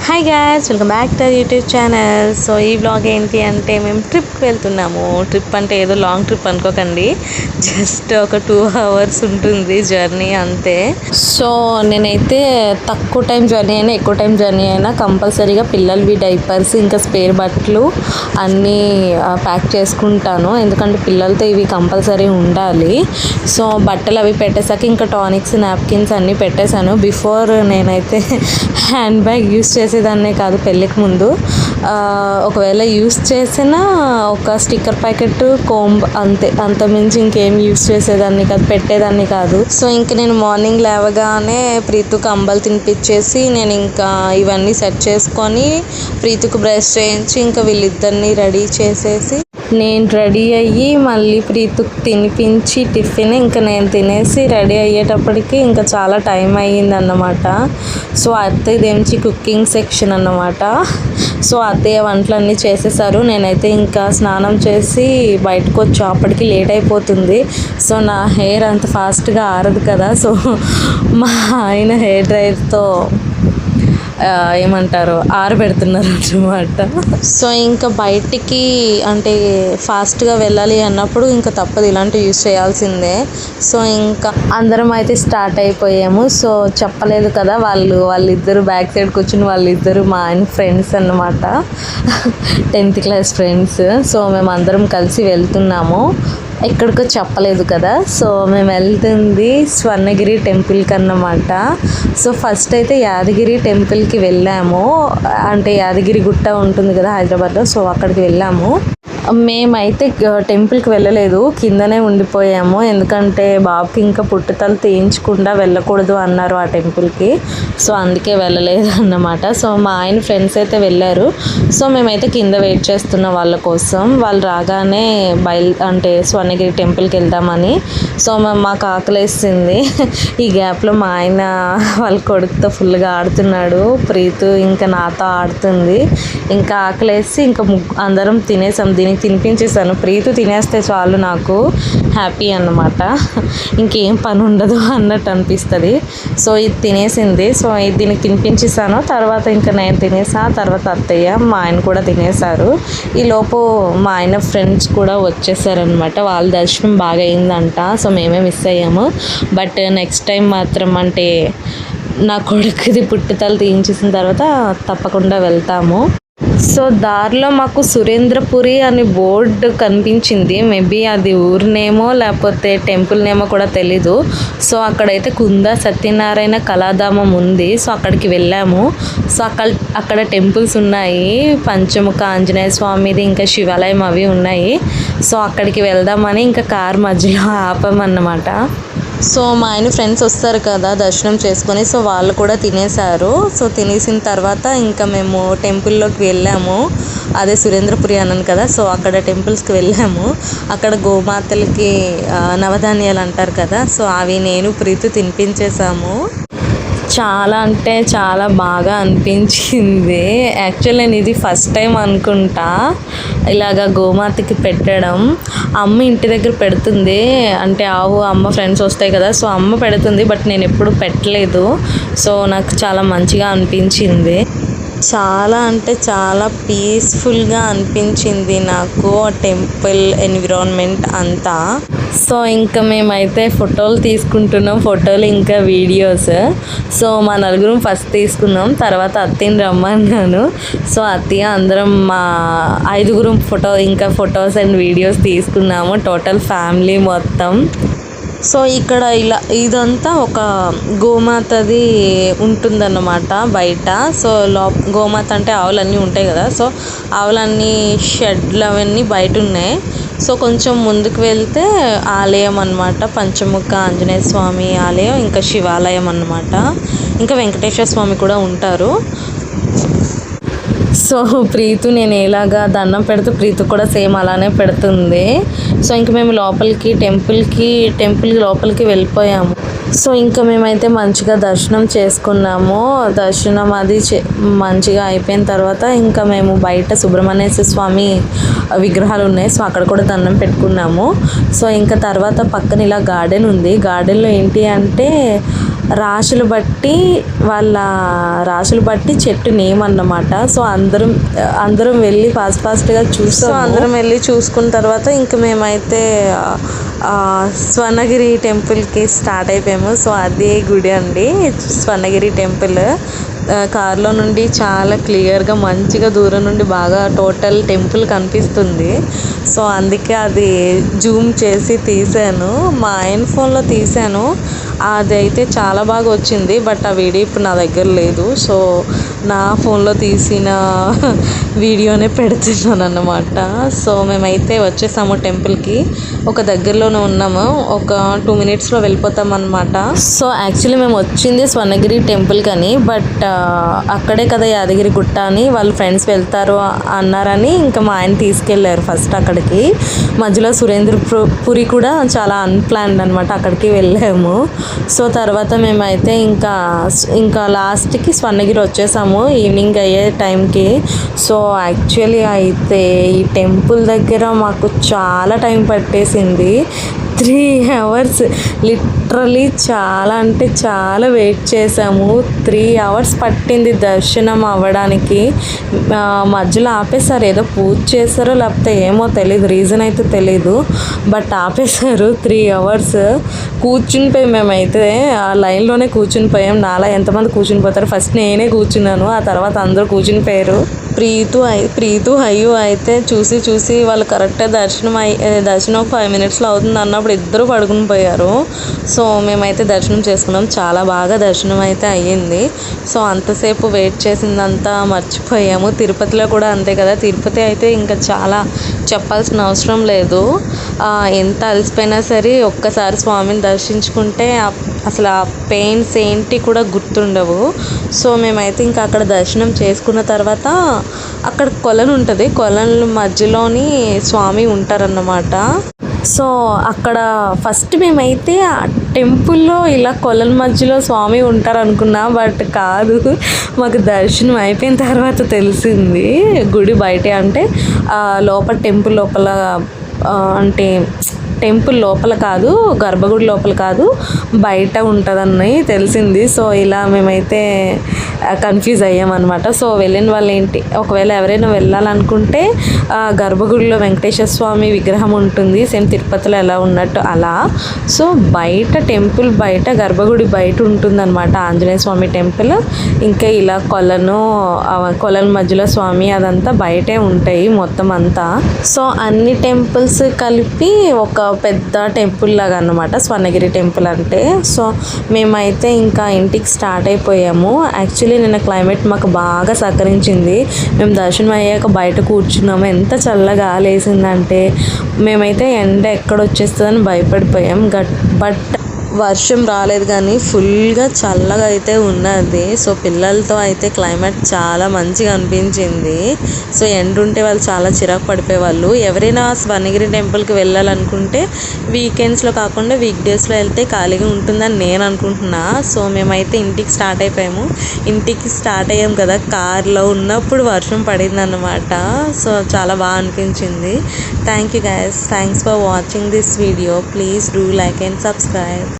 Hi guys, welcome back to YouTube channel. So ఈ vlog ఏంటి అంటే మేము ట్రిప్కి వెళ్తున్నాము. ట్రిప్ అంటే ఏదో లాంగ్ ట్రిప్ అనుకోకండి, జస్ట్ ఒక 2 hours ఉంటుంది జర్నీ అంతే. సో నేనైతే తక్కువ టైం జర్నీ అయినా ఎక్కువ టైం జర్నీ అయినా కంపల్సరీగా పిల్లలవి డైపర్స్ ఇంకా స్పేర్ బట్టలు అన్నీ ప్యాక్ చేసుకుంటాను, ఎందుకంటే పిల్లలతో ఇవి కంపల్సరీ ఉండాలి. సో బట్టలు అవి పెట్టేసాక ఇంకా టానిక్స్ నాప్కిన్స్ అన్నీ పెట్టేశాను. బిఫోర్ నేనైతే హ్యాండ్ బ్యాగ్ యూస్ చేసేదాన్నే కాదు పెళ్ళికి ముందు. ఒకవేళ యూస్ చేసినా ఒక స్టిక్కర్ ప్యాకెట్ కోంబ్ అంతే, అంతమించి ఇంకేం యూస్ చేసేదాన్ని కాదు, పెట్టేదాన్ని కాదు. సో ఇంక నేను మార్నింగ్ లేవగానే ప్రీతుకు అంబలు తినిపించేసి నేను ఇంకా ఇవన్నీ సెట్ చేసుకొని ప్రీతుకు బ్రష్ చేయించి ఇంకా వీళ్ళిద్దరిని రెడీ చేసేసి నేను రెడీ అయ్యి మళ్ళీ ప్రీతుకు తినిపించి టిఫిన్ ఇంకా నేను తినేసి రెడీ అయ్యేటప్పటికి ఇంకా చాలా టైం అయ్యింది అన్నమాట. సో అత్తయ్యదేంచి కుకింగ్ సెక్షన్ అన్నమాట. సో అత్తయ్య వంటలన్నీ చేసేసారు. నేనైతే ఇంకా స్నానం చేసి బయటకు వచ్చి అప్పటికి లేట్ అయిపోతుంది. సో నా హెయిర్ అంత ఫాస్ట్గా ఆరదు కదా. సో మా ఆయన హెయిర్ డ్రైయర్తో ఏమంటారు ఆరబెడుతున్నారు అన్నమాట. సో ఇంకా బయటికి అంటే ఫాస్ట్గా వెళ్ళాలి అన్నప్పుడు ఇంకా తప్పదు, ఇలాంటివి యూస్ చేయాల్సిందే. సో ఇంకా అందరం అయితే స్టార్ట్ అయిపోయాము. సో చెప్పలేదు కదా, వాళ్ళిద్దరు బ్యాక్ సైడ్ కూర్చుని వాళ్ళిద్దరు మా ఆయన ఫ్రెండ్స్ అన్నమాట, 10th class ఫ్రెండ్స్. సో మేము అందరం కలిసి వెళ్తున్నాము. ఎక్కడికో చెప్పలేదు కదా. సో మేము వెళ్తుంది స్వర్ణగిరి టెంపుల్కి అన్నమాట. సో ఫస్ట్ అయితే యాదగిరి టెంపుల్కి వెళ్ళాము, అంటే యాదగిరి గుట్ట ఉంటుంది కదా హైదరాబాద్లో. సో అక్కడికి వెళ్ళాము. మేమైతే టెంపుల్కి వెళ్ళలేదు, కిందనే ఉండిపోయాము, ఎందుకంటే బాబుకి ఇంకా పుట్టుతలు తీయించకుండా వెళ్ళకూడదు అన్నారు ఆ టెంపుల్కి. సో అందుకే వెళ్ళలేదు అన్నమాట. సో మా ఆయన ఫ్రెండ్స్ అయితే వెళ్ళారు. సో మేమైతే కింద వెయిట్ చేస్తున్నాం వాళ్ళ కోసం. వాళ్ళు రాగానే అంటే స్వర్ణగిరి టెంపుల్కి వెళ్దామని. సో మాకు ఆకలేస్తుంది. ఈ గ్యాప్లో మా ఆయన వాళ్ళ కొడుకుతో ఫుల్గా ఆడుతున్నాడు, ప్రీతు ఇంకా నాతో ఆడుతుంది. ఇంకా ఆకలేసి ఇంకా అందరం తినేసాం. దీనికి తినిపించేసాను, ప్రీతు తినేస్తే చాలు నాకు హ్యాపీ అన్నమాట, ఇంకేం పని ఉండదు అన్నట్టు అనిపిస్తుంది. సో ఇది తినేసింది. సో ఇది దీనికి తినిపించేసాను. తర్వాత ఇంకా నేను తినేసా, తర్వాత అత్తయ్య మా ఆయన కూడా తినేసారు. ఈలోపు మా ఆయన ఫ్రెండ్స్ కూడా వచ్చేసారనమాట. వాళ్ళ దర్శనం బాగా అయిందంట. సో మేమే మిస్ అయ్యాము. బట్ నెక్స్ట్ టైం మాత్రం అంటే నా కొడుకుది పుట్టుతలు తీయించేసిన తర్వాత తప్పకుండా వెళ్తాము. సో దారిలో మాకు సురేంద్రపురి అనే బోర్డు కనిపించింది. మేబీ అది ఊరి నేమో లేకపోతే టెంపుల్ నేమో కూడా తెలీదు. సో అక్కడైతే కుంద సత్యనారాయణ కళాధామం ఉంది. సో అక్కడికి వెళ్ళాము. సో అక్కడ టెంపుల్స్ ఉన్నాయి, పంచముఖ ఆంజనేయ స్వామిది ఇంకా శివాలయం అవి ఉన్నాయి. సో అక్కడికి వెళ్దామని ఇంకా కార్ మధ్యలో ఆపామన్నమాట. సో మా ఆయన ఫ్రెండ్స్ వస్తారు కదా దర్శనం చేసుకొని, సో వాళ్ళు కూడా తినేశారు. సో తినేసిన తర్వాత ఇంకా మేము టెంపుల్లోకి వెళ్ళాము. అదే సురేంద్రపురి అన్నాను కదా. సో అక్కడ టెంపుల్స్కి వెళ్ళాము. అక్కడ గోమాతలకి నవధాన్యాలు అంటారు కదా, సో అవి నేను ప్రీతు తినిపించేసాము. చాలా అంటే చాలా బాగా అనిపించింది. యాక్చువల్ నేను ఇది ఫస్ట్ టైం అనుకుంటా ఇలాగా గోమాతకి పెట్టడం. అమ్మ ఇంటి దగ్గర పెడుతుంది, అంటే అమ్మ ఫ్రెండ్స్ వస్తాయి కదా, సో అమ్మ పెడుతుంది, బట్ నేను ఎప్పుడు పెట్టలేదు. సో నాకు చాలా మంచిగా అనిపించింది. చాలా అంటే చాలా పీస్ఫుల్గా అనిపించింది నాకు టెంపుల్ ఎన్విరాన్మెంట్ అంతా. సో ఇంకా మేమైతే ఫోటోలు తీసుకుంటున్నాం, ఫోటోలు ఇంకా వీడియోస్. సో మా నలుగురం ఫస్ట్ తీసుకున్నాం, తర్వాత అత్తయ్యని రమ్మన్నాను. సో అత్తయ్య అందరం మా 5గురం ఇంకా ఫొటోస్ అండ్ వీడియోస్ తీసుకున్నాము, టోటల్ ఫ్యామిలీ మొత్తం. సో ఇక్కడ ఇదంతా ఒక గోమాతది ఉంటుందన్నమాట బయట. సో గోమాత అంటే ఆవులన్నీ ఉంటాయి కదా. సో ఆవులన్నీ షెడ్లు అవన్నీ బయట ఉన్నాయి. సో కొంచెం ముందుకు వెళ్తే ఆలయం అన్నమాట, పంచముఖ ఆంజనేయ స్వామి ఆలయం, ఇంకా శివాలయం అన్నమాట, ఇంకా వెంకటేశ్వర స్వామి కూడా ఉంటారు. సో ప్రీతు నేను ఎలాగా దండం పెడుతూ ప్రీతు కూడా సేమ్ అలానే పెడుతుంది. సో ఇంక మేము టెంపుల్కి లోపలికి వెళ్ళిపోయాము. సో ఇంకా మేమైతే మంచిగా దర్శనం చేసుకున్నాము. దర్శనం అది మంచిగా అయిపోయిన తర్వాత ఇంకా మేము బయట సుబ్రహ్మణ్యేశ్వర స్వామి విగ్రహాలు ఉన్నాయి. సో అక్కడ కూడా దండం పెట్టుకున్నాము. సో ఇంకా తర్వాత పక్కన ఇలా గార్డెన్ ఉంది. గార్డెన్లో ఏంటి అంటే రాశులు బట్టి చెట్టు నేమ్ అన్నమాట. సో అందరం వెళ్ళి ఫాస్ట్గా చూస్తాం. అందరం వెళ్ళి చూసుకున్న తర్వాత ఇంక మేమైతే స్వర్ణగిరి టెంపుల్కి స్టార్ట్ అయిపోయాము. సో అదే గుడి అండి స్వర్ణగిరి టెంపుల్. కార్లో నుండి చాలా క్లియర్గా మంచిగా దూరం నుండి బాగా టోటల్ టెంపుల్ కనిపిస్తుంది. సో అందుకే అది జూమ్ చేసి తీసాను. మా ఆయన ఫోన్లో తీసాను, అదైతే చాలా బాగా వచ్చింది. బట్ ఆ వీడియో ఇప్పుడు నా దగ్గర లేదు. సో నా ఫోన్లో తీసిన వీడియోనే పెడుతున్నాను అన్నమాట. సో మేమైతే వచ్చేసాము టెంపుల్కి. ఒక దగ్గరలోనే ఉన్నాము, ఒక 2 minutesలో వెళ్ళిపోతాం అన్నమాట. సో యాక్చువల్లీ మేము వచ్చింది స్వర్ణగిరి టెంపుల్కి అని, బట్ అక్కడే కదా యాదగిరి గుట్ట అని వాళ్ళ ఫ్రెండ్స్ వెళ్తారు అన్నారని ఇంకా మా ఆయన తీసుకెళ్ళారు ఫస్ట్ అక్కడికి. మధ్యలో సురేంద్రపురి కూడా చాలా అన్ప్లాన్డ్ అనమాట, అక్కడికి వెళ్ళాము. సో తర్వాత మేమైతే ఇంకా లాస్ట్కి స్వర్ణగిరి వచ్చేసాము ఈవినింగ్ అయ్యే టైంకి. సో యాక్చువల్లీ అయితే ఈ టెంపుల్ దగ్గర మాకు చాలా టైం పట్టేసింది. 3 hours లిటరలీ చాలా అంటే చాలా వెయిట్ చేసాము. 3 hours పట్టింది దర్శనం అవ్వడానికి. మధ్యలో ఆపేశారు, ఏదో పూజ చేశారో లేకపోతే ఏమో తెలీదు, రీజన్ అయితే తెలీదు, బట్ ఆపేశారు. 3 hours కూర్చుని పోయి మేమైతే ఆ లైన్లోనే కూర్చుని పోయాం. నాలా ఎంతమంది కూర్చుని పోతారు, ఫస్ట్ నేనే కూర్చున్నాను, ఆ తర్వాత అందరూ కూర్చుని పోయారు. ప్రీతు అయ్యో అయితే చూసి వాళ్ళు కరెక్ట్గా దర్శనం ఒక 5 minutesలో అవుతుంది అన్నప్పుడు ఇద్దరు పడుకుని పోయారు. సో మేమైతే దర్శనం చేసుకున్నాం, చాలా బాగా దర్శనం అయితే అయ్యింది. సో అంతసేపు వెయిట్ చేసిందంతా మర్చిపోయాము. తిరుపతిలో కూడా అంతే కదా, తిరుపతి అయితే ఇంకా చాలా చెప్పాల్సిన అవసరం లేదు. ఎంత అలసిపోయినా సరే ఒక్కసారి స్వామిని దర్శించుకుంటే అసలు ఆ పెయిన్స్ ఏంటి కూడా గుర్తుండవు. సో మేమైతే ఇంకా అక్కడ దర్శనం చేసుకున్న తర్వాత అక్కడ కొలను ఉంటుంది, కొలను మధ్యలోని స్వామి ఉంటారన్నమాట. సో అక్కడ ఫస్ట్ మేమైతే ఆ టెంపుల్లో ఇలా కొలల మధ్యలో స్వామి ఉంటారు అనుకున్నా, బట్ కాదు. మాకు దర్శనం అయిపోయిన తర్వాత తెలిసింది గుడి బయటే, అంటే లోపల టెంపుల్ లోపల, అంటే టెంపుల్ లోపల కాదు, గర్భగుడి లోపల కాదు, బయట ఉంటుందని తెలిసింది. సో ఇలా మేమైతే కన్ఫ్యూజ్ అయ్యామన్నమాట. సో వెళ్ళిన వాళ్ళు ఏంటి, ఒకవేళ ఎవరైనా వెళ్ళాలనుకుంటే గర్భగుడిలో వెంకటేశ్వర స్వామి విగ్రహం ఉంటుంది, సేమ్ తిరుపతిలో ఎలా ఉన్నట్టు అలా. సో బయట టెంపుల్ బయట, గర్భగుడి బయట ఉంటుందన్నమాట ఆంజనేయ స్వామి టెంపుల్. ఇంకా ఇలా కొలను మధ్యలో స్వామి అదంతా బయటే ఉంటాయి మొత్తం అంతా. సో అన్ని టెంపుల్స్ కలిపి ఒక పెద్ద టెంపుల్ లాగా అన్నమాట స్వర్ణగిరి టెంపుల్ అంటే. సో మేమైతే ఇంకా ఇంటికి స్టార్ట్ అయిపోయాము. యాక్చువల్లీ నిన్న క్లైమేట్ మాకు బాగా సహకరించింది. మేము దర్శనం అయ్యాక బయట కూర్చున్నాము, ఎంత చల్లగా వేసిందంటే మేమైతే ఎండ ఎక్కడ వచ్చేస్తుందని భయపడిపోయాం. బట్ వర్షం రాలేదు కానీ ఫుల్గా చల్లగా అయితే ఉన్నది. సో పిల్లలతో అయితే క్లైమేట్ చాలా మంచిగా అనిపించింది. సో ఎండ ఉంటే వాళ్ళు చాలా చిరాకు పడిపోయేవాళ్ళు. ఎవరైనా స్వర్ణగిరి టెంపుల్కి వెళ్ళాలనుకుంటే వీకెండ్స్లో కాకుండా వీక్ డేస్లో వెళ్తే ఖాళీగా ఉంటుందని నేను అనుకుంటున్నా. సో మేమైతే ఇంటికి స్టార్ట్ అయిపోయాము. ఇంటికి స్టార్ట్ అయ్యాం కదా, కార్లో ఉన్నప్పుడు వర్షం పడిందన్నమాట. సో చాలా బాగా అనిపించింది. Thank you guys, thanks for watching this video. Please do like and subscribe.